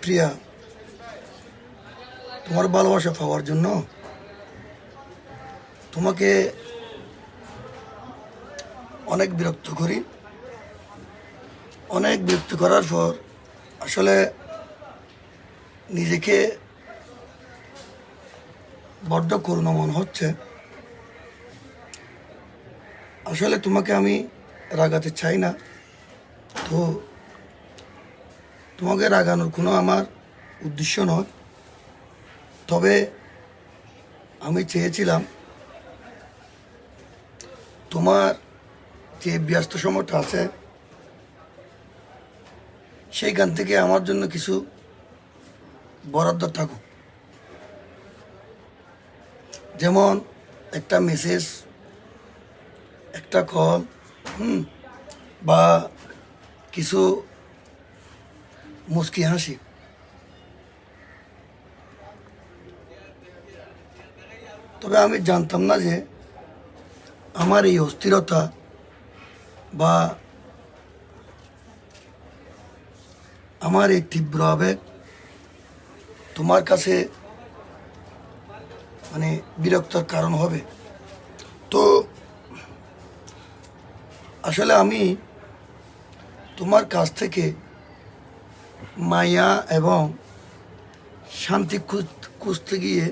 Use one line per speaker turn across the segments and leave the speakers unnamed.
প্রিয়া, তোমার ভালোবাসা পাওয়ার জন্য তোমাকে অনেক বিরক্ত করি। অনেক বিরক্ত করার পর আসলে নিজেকে বড্ড করুণা মনে হচ্ছে। আসলে তোমাকে আমি রাগাতে চাই না, তো তোমাকে রাগানোর কোনো আমার উদ্দেশ্য নয়। তবে আমি চেয়েছিলাম তোমার যে ব্যস্ত সময়টা আছে সেইখান থেকে আমার জন্য কিছু বরাদ্দ থাকুক, যেমন একটা মেসেজ, একটা কল, বা কিছু মুচকি হাসি। তবে আমি জানতাম না যে আমার এই অস্থিরতা বা আমার এই তীব্র আবেগ তোমার কাছে বিরক্তর কারণ হবে। তো আসলে আমি তোমার কাছ থেকে মায়া এবং শান্তি খুঁজতে গিয়ে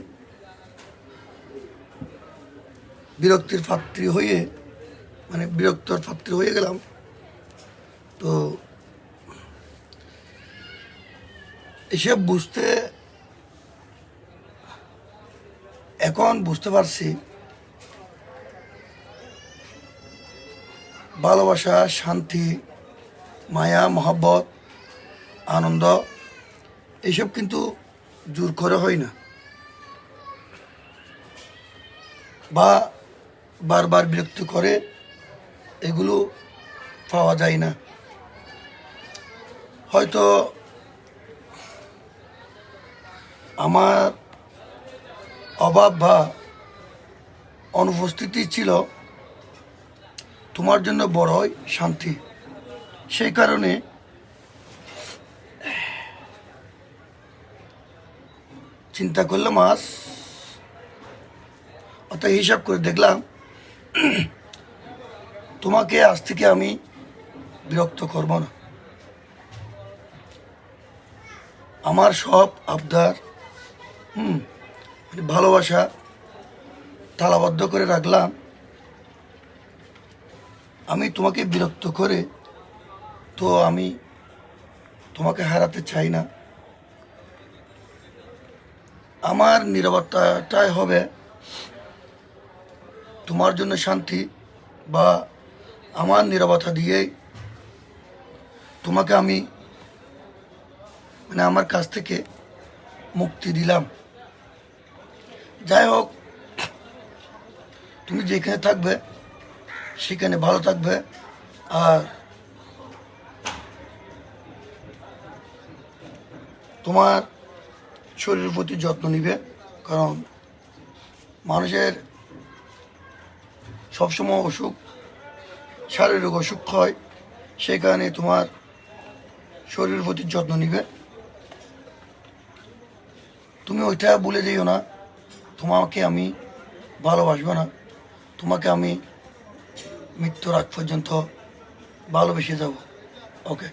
বিরক্তর পাত্রী হয়ে গেলাম। তো এসব এখন বুঝতে পারছি ভালোবাসা, শান্তি, মায়া, মহব্বত, আনন্দ এইসব কিন্তু জোর করে হয় না, বা বারবার বিরক্ত করে এগুলো পাওয়া যায় না। হয়তো আমার অভাব বা অনুপস্থিতি ছিল তোমার জন্য বড়ই শান্তি। সেই কারণে চিন্তা করলাম, অত হিসাব করে দেখলাম তোমাকে আজ থেকে আমি বিরক্ত করব না। আমার সব আবদার ভালোবাসা তালাবদ্ধ করে রাখলাম। আমি তোমাকে বিরক্ত করে তো আমি তোমাকে হারাতে চাই না। আমার নীরবতাটাই হবে তোমার জন্য শান্তি, বা আমার নীরবতা দিয়েই তোমাকে আমি আমার কাছ থেকে মুক্তি দিলাম। যাই হোক, তুমি যেখানে থাকবে সেখানে ভালো থাকবে, আর তোমার শরীরের প্রতি যত্ন নিবে। কারণ মানুষের সবসময় অসুখ, শারীরিক অসুখ হয়, সেই কারণে তোমার শরীরের প্রতি যত্ন নিবে। তুমি ওইটা ভুলে যেও না, তোমাকে আমি ভালোবাসবো না, তোমাকে আমি মৃত্যুর আগ পর্যন্ত ভালোবেসে যাব। ওকে।